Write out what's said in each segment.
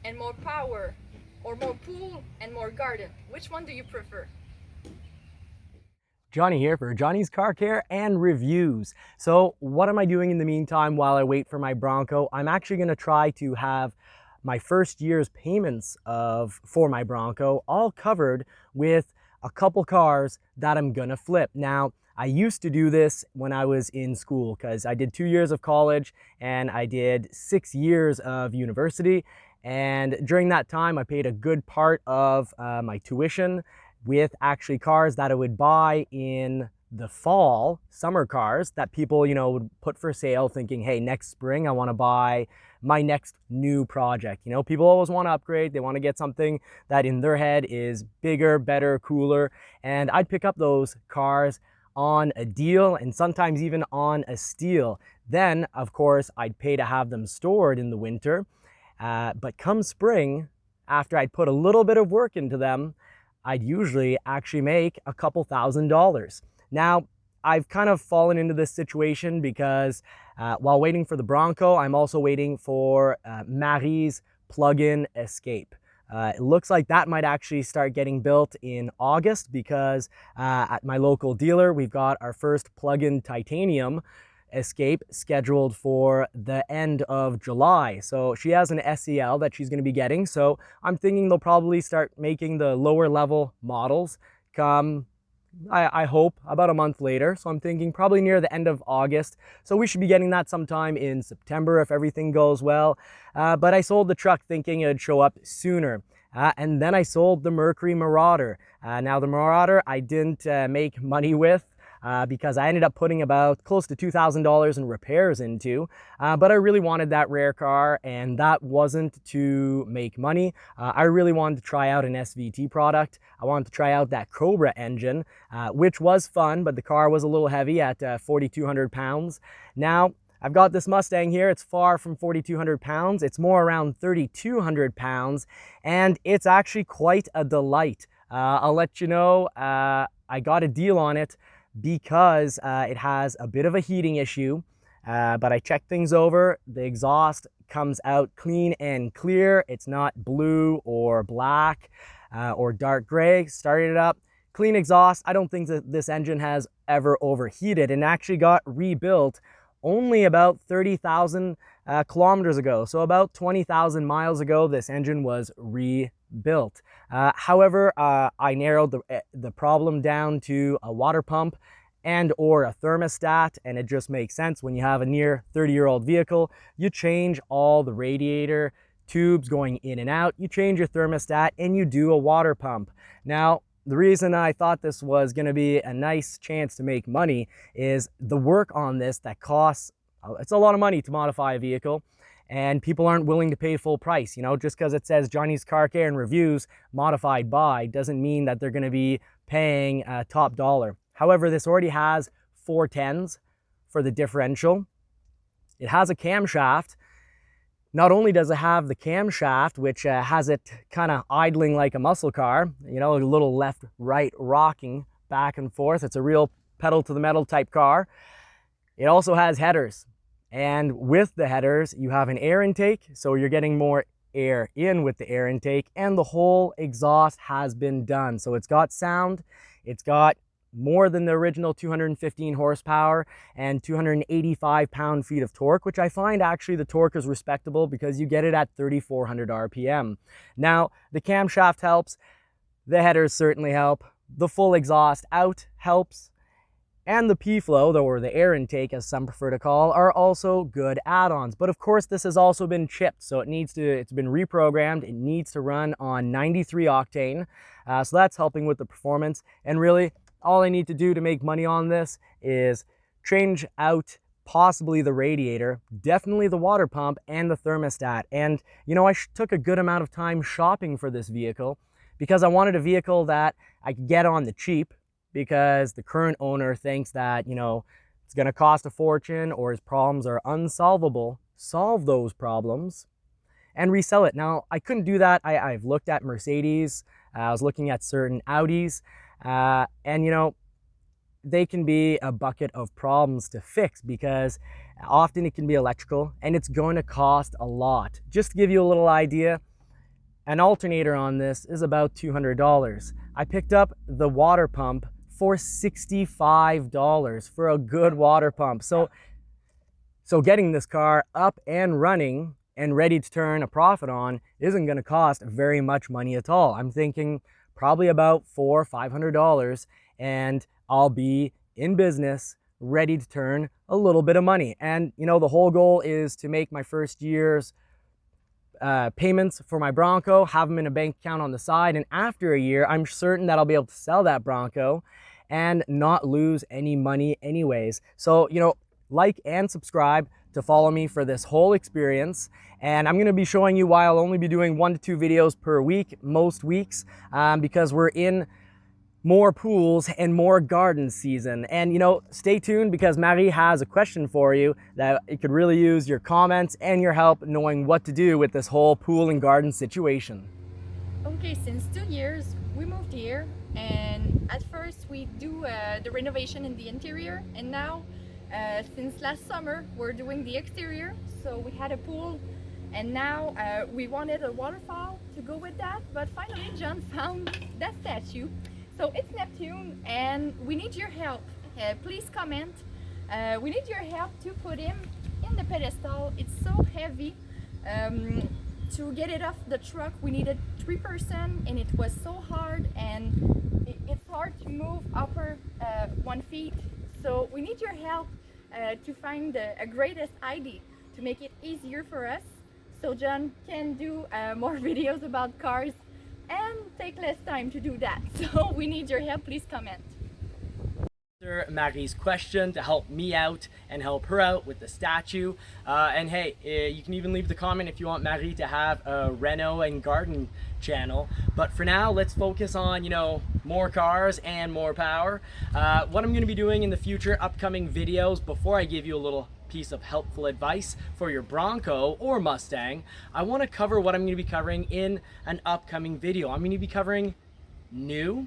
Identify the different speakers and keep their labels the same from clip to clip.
Speaker 1: and more power, or more pool and more garden? Which one do you prefer?
Speaker 2: Johnny here for Johnny's Car Care and Reviews. So what am I doing in the meantime while I wait for my Bronco? I'm actually going to try to have my first year's payments for my Bronco all covered with a couple cars that I'm going to flip. Now, I used to do this when I was in school because I did 2 years of college and I did 6 years of university. And during that time, I paid a good part of my tuition with actually cars that I would buy in the fall, summer cars that people, would put for sale thinking, hey, next spring I want to buy my next new project. People always want to upgrade. They want to get something that in their head is bigger, better, cooler. And I'd pick up those cars on a deal and sometimes even on a steal. Then, of course, I'd pay to have them stored in the winter. But come spring, after I'd put a little bit of work into them, I'd usually actually make a couple $1,000s. Now, I've kind of fallen into this situation because while waiting for the Bronco, I'm also waiting for Marie's plug-in Escape. It looks like that might actually start getting built in August because at my local dealer, we've got our first plug-in titanium Escape scheduled for the end of July. So she has an SEL that she's going to be getting. So I'm thinking they'll probably start making the lower level models come, I hope, about a month later. So I'm thinking probably near the end of August. So we should be getting that sometime in September if everything goes well. But I sold the truck thinking it'd show up sooner. And then I sold the Mercury Marauder. Now the Marauder I didn't make money with. Because I ended up putting about close to $2,000 in repairs into, but I really wanted that rare car and that wasn't to make money. I really wanted to try out an SVT product. I wanted to try out that Cobra engine, which was fun, but the car was a little heavy at 4,200 pounds. Now, I've got this Mustang here. It's far from 4,200 pounds. It's more around 3,200 pounds, and it's actually quite a delight. I'll let you know, I got a deal on it because it has a bit of a heating issue, but I checked things over. The exhaust comes out clean and clear. It's not blue or black or dark gray. Started it up, clean exhaust. I don't think that this engine has ever overheated and actually got rebuilt only about 30,000 kilometers ago. So about 20,000 miles ago, this engine was rebuilt. However, I narrowed the problem down to a water pump and or a thermostat, and it just makes sense. When you have a near 30-year-old vehicle, you change all the radiator tubes going in and out, you change your thermostat, and you do a water pump. Now, the reason I thought this was going to be a nice chance to make money is the work on this that costs, it's a lot of money to modify a vehicle, and people aren't willing to pay full price. Just because it says Johnny's Car Care and Reviews modified by doesn't mean that they're going to be paying top dollar. However, this already has 410s for the differential. It has a camshaft. Not only does it have the camshaft, which has it kind of idling like a muscle car, a little left-right rocking back and forth. It's a real pedal to the metal type car. It also has headers. And with the headers, you have an air intake, so you're getting more air in with the air intake, and the whole exhaust has been done. So it's got sound, it's got more than the original 215 horsepower and 285 pound-feet of torque, which I find actually the torque is respectable because you get it at 3,400 RPM. Now, the camshaft helps, the headers certainly help, the full exhaust out helps, and the P-flow, or the air intake as some prefer to call, are also good add-ons. But of course, this has also been chipped, so it's been reprogrammed. It needs to run on 93 octane, so that's helping with the performance. And really, all I need to do to make money on this is change out possibly the radiator, definitely the water pump, and the thermostat. And I took a good amount of time shopping for this vehicle because I wanted a vehicle that I could get on the cheap, because the current owner thinks that, it's going to cost a fortune or his problems are unsolvable. Solve those problems and resell it. Now, I couldn't do that. I've looked at Mercedes. I was looking at certain Audis. And they can be a bucket of problems to fix because often it can be electrical and it's going to cost a lot. Just to give you a little idea, An alternator on this is about $200. I picked up the water pump for $65 for a good water pump. So getting this car up and running and ready to turn a profit on isn't going to cost very much money at all. I'm thinking probably about $400 or $500, and I'll be in business, ready to turn a little bit of money. And you know, the whole goal is to make my first year's payments for my Bronco, have them in a bank account on the side, and after a year I'm certain that I'll be able to sell that Bronco and not lose any money anyways. So you know, like and subscribe to follow me for this whole experience, and I'm going to be showing you why I'll only be doing 1 to 2 videos per week most weeks, because we're in more pools and more garden season. And you know, stay tuned, because Marie has a question for you that it could really use your comments and your help knowing what to do with this whole pool and garden situation.
Speaker 1: Okay, since 2 years we moved here, and at first we do the renovation in the interior, and now since last summer we're doing the exterior. So we had a pool, and now we wanted a waterfall to go with that, but finally John found that statue. So it's Neptune, and we need your help. Please comment. We need your help to put him in the pedestal. It's so heavy. To get it off the truck, we needed 3 person, and it was so hard, and it's hard to move upper 1 feet. So we need your help to find a greatest idea to make it easier for us, so John can do more videos about cars and take less time to do that. So we need your help. Please comment.
Speaker 2: Answer Marie's question to help me out and help her out with the statue. And hey, you can even leave the comment if you want Marie to have a Reno and garden channel. But for now, let's focus on, you know, more cars and more power. What I'm going to be doing in the future upcoming videos, before I give you a little piece of helpful advice for your Bronco or Mustang, I want to cover what I'm going to be covering in an upcoming video. I'm going to be covering new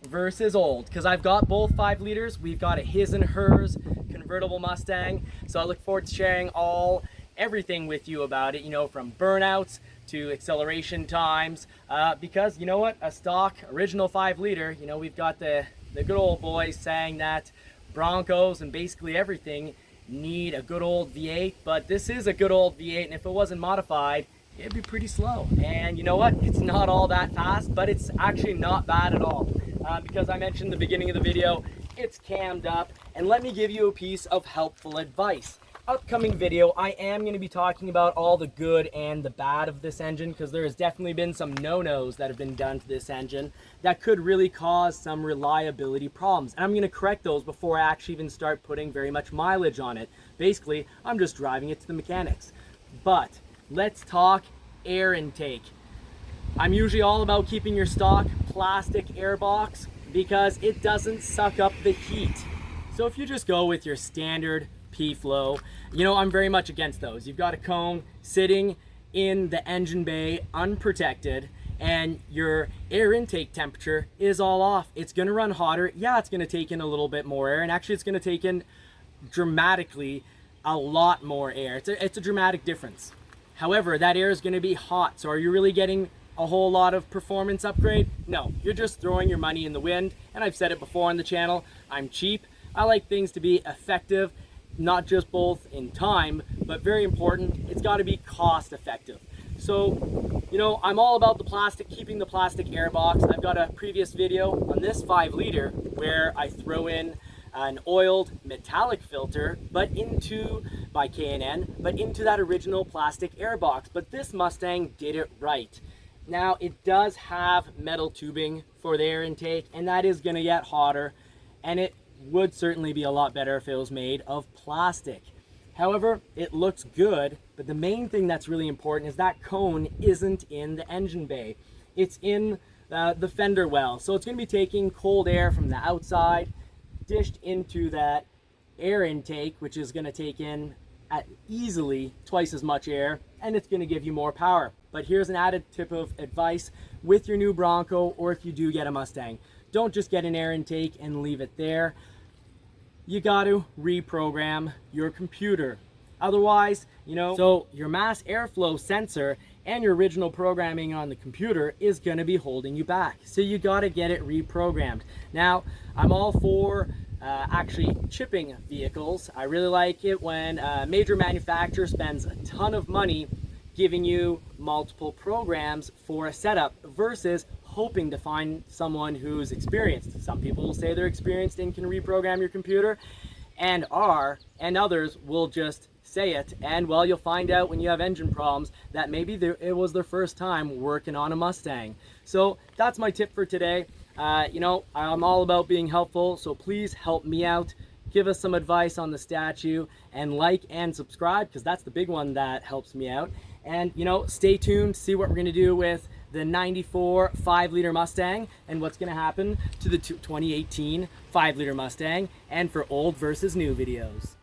Speaker 2: versus old, because I've got both 5 liters. We've got a his and hers convertible Mustang, so I look forward to sharing everything with you about it, you know, from burnouts to acceleration times, because you know what, a stock original 5 liter, you know, we've got the good old boys saying that Broncos and basically everything need a good old V8, but this is a good old V8, and if it wasn't modified, it'd be pretty slow. And you know what, it's not all that fast, but it's actually not bad at all, because I mentioned in the beginning of the video, it's cammed up. And let me give you a piece of helpful advice. Upcoming video, I am going to be talking about all the good and the bad of this engine, because there has definitely been some no-nos that have been done to this engine that could really cause some reliability problems, and I'm going to correct those before I actually even start putting very much mileage on it. Basically, I'm just driving it to the mechanics. But let's talk air intake. I'm usually all about keeping your stock plastic air box because it doesn't suck up the heat. So if you just go with your standard P-flow, you know, I'm very much against those. You've got a cone sitting in the engine bay unprotected, and your air intake temperature is all off. It's going to run hotter. Yeah, it's going to take in a little bit more air, and actually it's going to take in dramatically a lot more air. It's a dramatic difference. However, that air is going to be hot. So are you really getting a whole lot of performance upgrade? No, you're just throwing your money in the wind. And I've said it before on the channel, I'm cheap. I like things to be effective, not just both in time, but very important, it's got to be cost effective. So, you know, I'm all about the plastic, keeping the plastic air box. I've got a previous video on this 5 liter where I throw in an oiled metallic filter, but by K&N, but into that original plastic air box. But this Mustang did it right. Now, it does have metal tubing for the air intake, and that is going to get hotter, and it would certainly be a lot better if it was made of plastic. However, it looks good, but the main thing that's really important is that cone isn't in the engine bay. It's in the fender well. So it's going to be taking cold air from the outside, dished into that air intake, which is going to take in at easily twice as much air, and it's going to give you more power. But here's an added tip of advice with your new Bronco, or if you do get a Mustang. Don't just get an air intake and leave it there. You got to reprogram your computer. Otherwise, you know, so your mass airflow sensor and your original programming on the computer is going to be holding you back. So you got to get it reprogrammed. Now, I'm all for actually chipping vehicles. I really like it when a major manufacturer spends a ton of money giving you multiple programs for a setup versus hoping to find someone who's experienced. Some people will say they're experienced and can reprogram your computer, and are, and others will just say it, and well, you'll find out when you have engine problems that maybe it was their first time working on a Mustang. So that's my tip for today. You know, I'm all about being helpful, so please help me out. Give us some advice on the statue, and like and subscribe, because that's the big one that helps me out. And you know, stay tuned to see what we're going to do with the 94 5-liter Mustang and what's going to happen to the 2018 5-liter Mustang, and for old versus new videos.